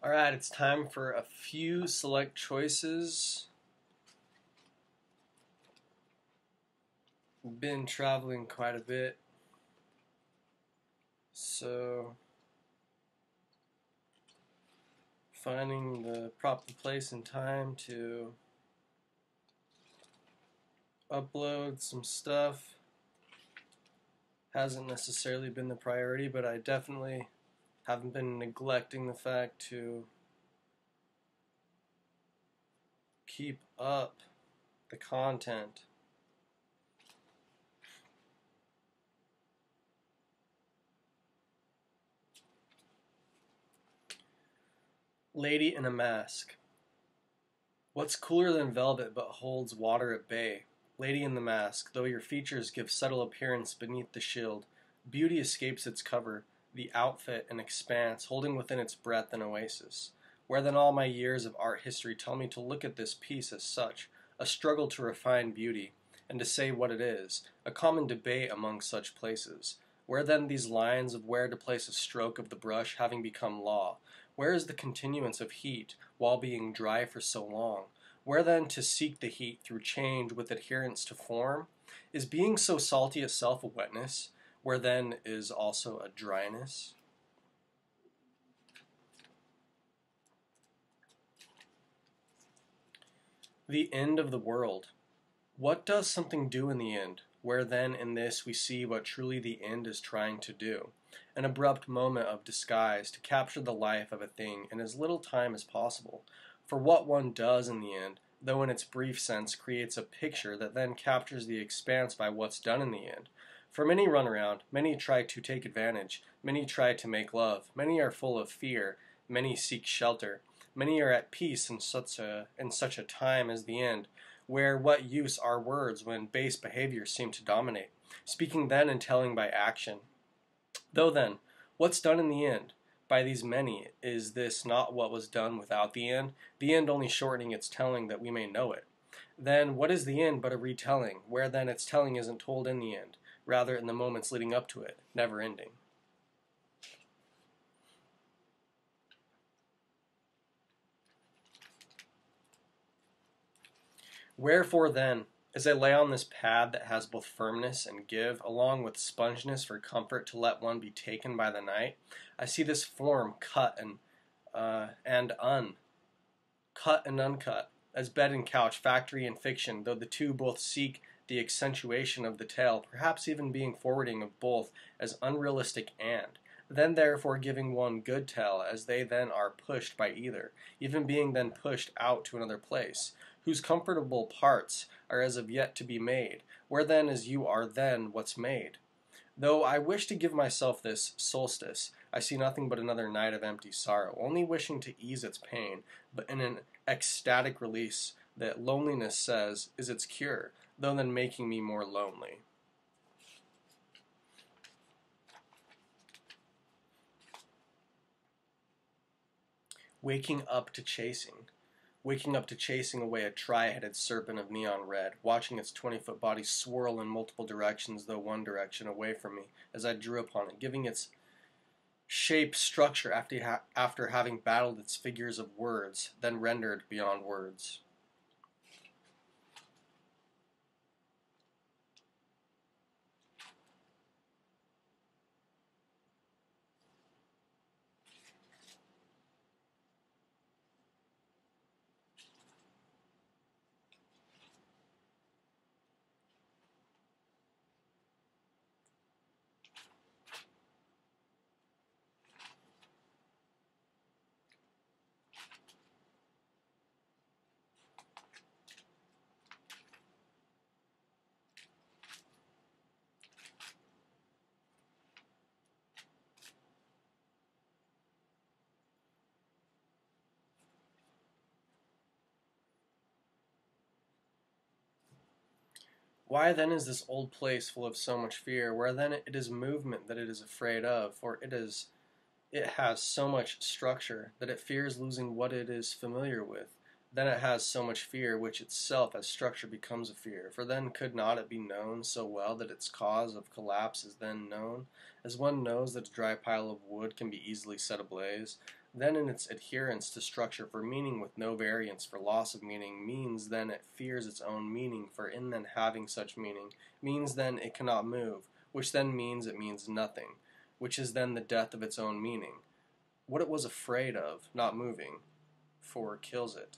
Alright, it's time for a few select choices. Been traveling quite a bit, so finding the proper place and time to upload some stuff hasn't necessarily been the priority, but I definitely haven't been neglecting the fact to keep up the content. Lady in a Mask. What's cooler than velvet but holds water at bay? Lady in the Mask, though your features give subtle appearance beneath the shield, beauty escapes its cover, the outfit an expanse, holding within its breath an oasis. Where then all my years of art history tell me to look at this piece as such, a struggle to refine beauty, and to say what it is, a common debate among such places. Where then these lines of where to place a stroke of the brush having become law? Where is the continuance of heat while being dry for so long? Where then to seek the heat through change with adherence to form? Is being so salty itself a wetness? Where then is also a dryness? The end of the world. What does something do in the end? Where then in this we see what truly the end is trying to do. An abrupt moment of disguise to capture the life of a thing in as little time as possible. For what one does in the end, though in its brief sense creates a picture that then captures the expanse by what's done in the end. For many run around, many try to take advantage, many try to make love, many are full of fear, many seek shelter, many are at peace in such a time as the end, where what use are words when base behaviors seem to dominate, speaking then and telling by action. Though then, what's done in the end? By these many, is this not what was done without the end only shortening its telling that we may know it? Then what is the end but a retelling, where then its telling isn't told in the end, rather in the moments leading up to it, never ending? Wherefore then, as I lay on this pad that has both firmness and give, along with spongeness for comfort to let one be taken by the night, I see this form cut and uncut, as bed and couch, factory and fiction, though the two both seek the accentuation of the tale, perhaps even being forwarding of both as unrealistic and then therefore giving one good tale, as they then are pushed by either, even being then pushed out to another place, whose comfortable parts are as of yet to be made, where then as you are then what's made. Though I wish to give myself this solstice, I see nothing but another night of empty sorrow, only wishing to ease its pain, but in an ecstatic release that loneliness says is its cure, though then making me more lonely. Waking up to chasing. Waking up to chasing away a tri-headed serpent of neon red, watching its 20-foot body swirl in multiple directions, though one direction away from me, as I drew upon it, giving its shape structure after having battled its figures of words, then rendered beyond words. Why then is this old place full of so much fear, where then it is movement that it is afraid of, for it has so much structure that it fears losing what it is familiar with. Then it has so much fear, which itself as structure becomes a fear, for then could not it be known so well that its cause of collapse is then known, as one knows that a dry pile of wood can be easily set ablaze, then in its adherence to structure for meaning with no variance for loss of meaning, means then it fears its own meaning, for in then having such meaning, means then it cannot move, which then means it means nothing, which is then the death of its own meaning. What it was afraid of, not moving, for kills it.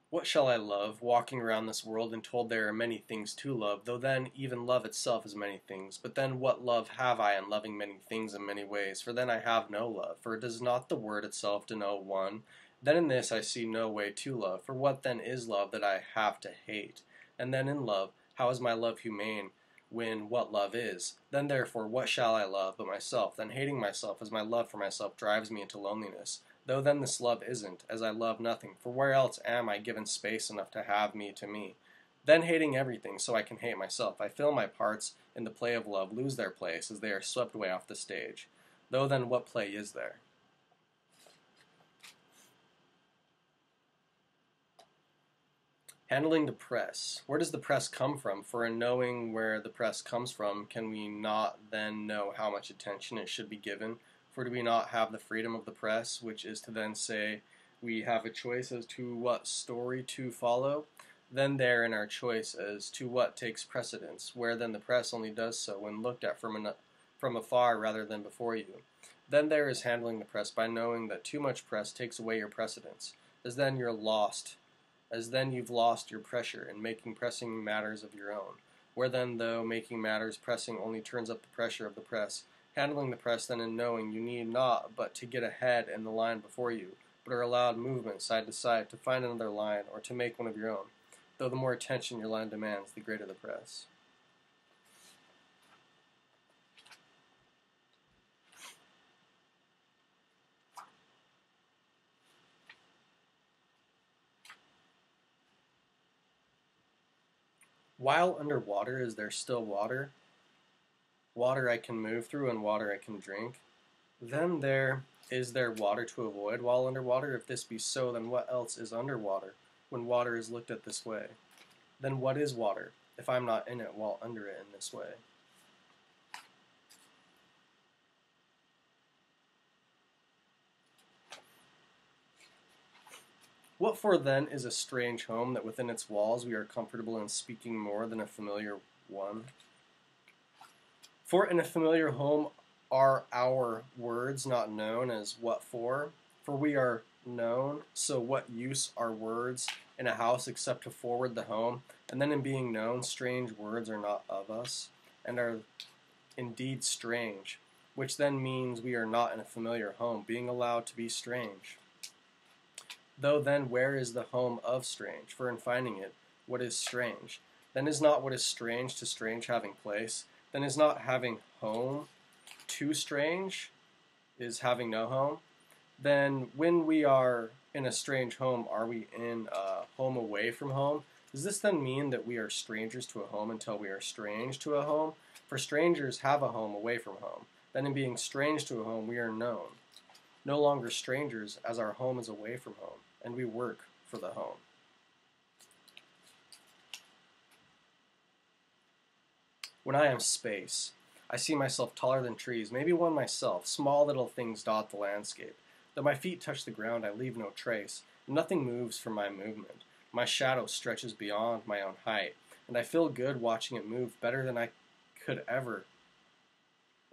What shall I love, walking around this world and told there are many things to love, though then even love itself is many things. But then what love have I in loving many things in many ways? For then I have no love, for does not the word itself denote one? Then in this I see no way to love, for what then is love that I have to hate? And then in love, how is my love humane, when what love is? Then therefore what shall I love but myself? Then hating myself as my love for myself drives me into loneliness. Though then this love isn't, as I love nothing, for where else am I given space enough to have me to me? Then hating everything so I can hate myself, I feel my parts in the play of love lose their place as they are swept away off the stage. Though then what play is there? Handling the press. Where does the press come from? For in knowing where the press comes from, can we not then know how much attention it should be given? For do we not have the freedom of the press, which is to then say we have a choice as to what story to follow? Then therein our choice as to what takes precedence, where then the press only does so when looked at from afar rather than before you. Then there is handling the press by knowing that too much press takes away your precedence, as then you've lost your pressure in making pressing matters of your own. Where then, though making matters pressing only turns up the pressure of the press, handling the press then in knowing you need not but to get ahead in the line before you, but are allowed movement side to side to find another line or to make one of your own, though the more attention your line demands, the greater the press. While under water, is there still water? Water I can move through and water I can drink. Then is there water to avoid while underwater? If this be so, then what else is underwater, when water is looked at this way? Then what is water, if I'm not in it while under it in this way? What for then is a strange home, that within its walls we are comfortable in speaking more than a familiar one? For in a familiar home are our words not known as what for? For we are known, so what use are words in a house except to forward the home? And then in being known, strange words are not of us, and are indeed strange, which then means we are not in a familiar home, being allowed to be strange. Though then where is the home of strange? For in finding it, what is strange? Then is not what is strange to strange having place? Then is not having home too strange? Is having no home? Then when we are in a strange home, are we in a home away from home? Does this then mean that we are strangers to a home until we are strange to a home? For strangers have a home away from home. Then in being strange to a home, we are known. No longer strangers, as our home is away from home, and we work for the home. When I am space, I see myself taller than trees, maybe one myself. Small little things dot the landscape. Though my feet touch the ground, I leave no trace. Nothing moves from my movement. My shadow stretches beyond my own height, and I feel good watching it move, better than I could ever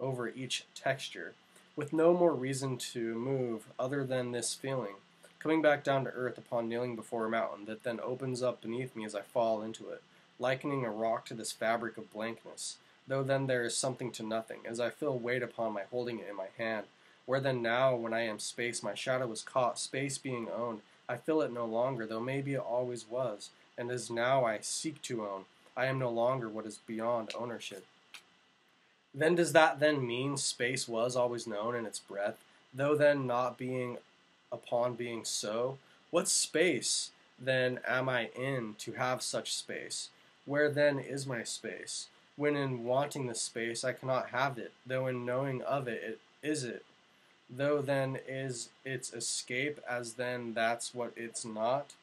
over each texture, with no more reason to move other than this feeling, coming back down to earth upon kneeling before a mountain that then opens up beneath me as I fall into it, likening a rock to this fabric of blankness, though then there is something to nothing, as I feel weight upon my holding it in my hand, where then now, when I am space, my shadow is caught, space being owned, I feel it no longer, though maybe it always was, and as now I seek to own, I am no longer what is beyond ownership. Then does that then mean space was always known in its breadth, though then not being upon being so? What space then am I in to have such space? Where then is my space? When in wanting the space I cannot have it, though in knowing of it, it is it. Though then is its escape, as then that's what it's not.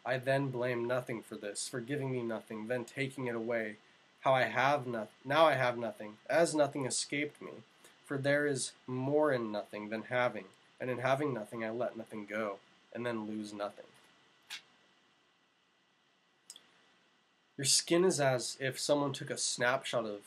I then blame nothing for this, for giving me nothing, then taking it away, how I have now I have nothing, as nothing escaped me. For there is more in nothing than having, and in having nothing I let nothing go, and then lose nothing. Your skin is as if someone took a snapshot of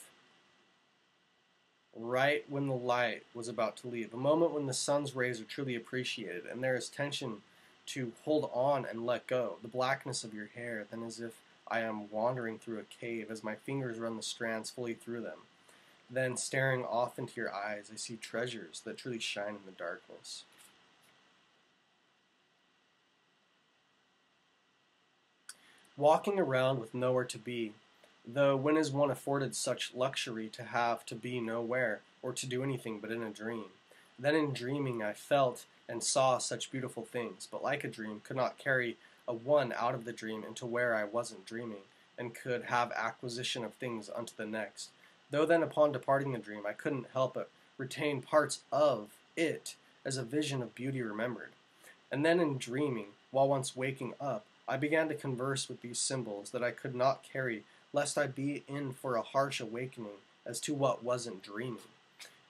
right when the light was about to leave, a moment when the sun's rays are truly appreciated, and there is tension to hold on and let go, the blackness of your hair, then as if I am wandering through a cave as my fingers run the strands fully through them. Then, staring off into your eyes, I see treasures that truly shine in the darkness. Walking around with nowhere to be, though when is one afforded such luxury to have to be nowhere, or to do anything but in a dream? Then in dreaming I felt and saw such beautiful things, but like a dream could not carry a one out of the dream into where I wasn't dreaming, and could have acquisition of things unto the next. Though then upon departing the dream I couldn't help but retain parts of it as a vision of beauty remembered. And then in dreaming, while once waking up, I began to converse with these symbols that I could not carry, lest I be in for a harsh awakening as to what wasn't dreaming.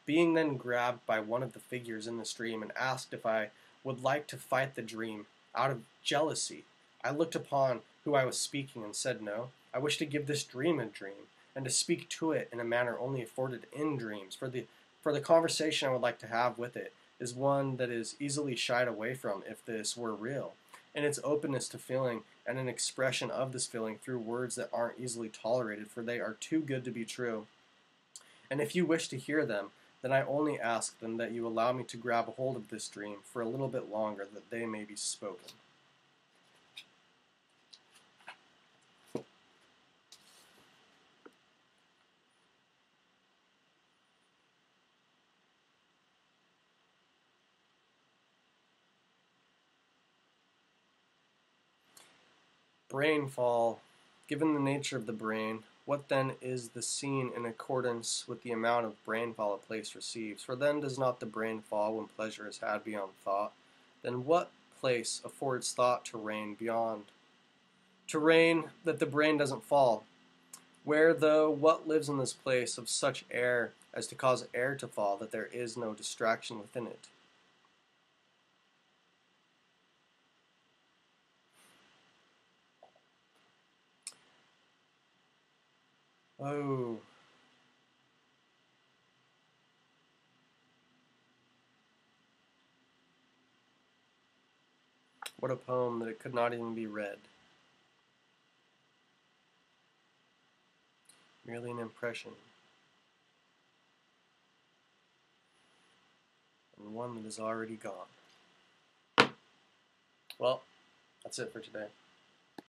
Being then grabbed by one of the figures in this dream and asked if I would like to fight the dream out of jealousy, I looked upon who I was speaking and said no. I wish to give this dream a dream, and to speak to it in a manner only afforded in dreams, for the conversation I would like to have with it is one that is easily shied away from if this were real, and its openness to feeling and an expression of this feeling through words that aren't easily tolerated, for they are too good to be true. And if you wish to hear them, then I only ask them that you allow me to grab a hold of this dream for a little bit longer, that they may be spoken. Brainfall. Given the nature of the brain, what then is the scene in accordance with the amount of brainfall a place receives? For then does not the brain fall when pleasure is had beyond thought? Then what place affords thought to reign beyond? To reign that the brain doesn't fall? Where, though, what lives in this place of such air as to cause air to fall, that there is no distraction within it? Oh, what a poem that it could not even be read. Merely an impression, and one that is already gone. Well, that's it for today.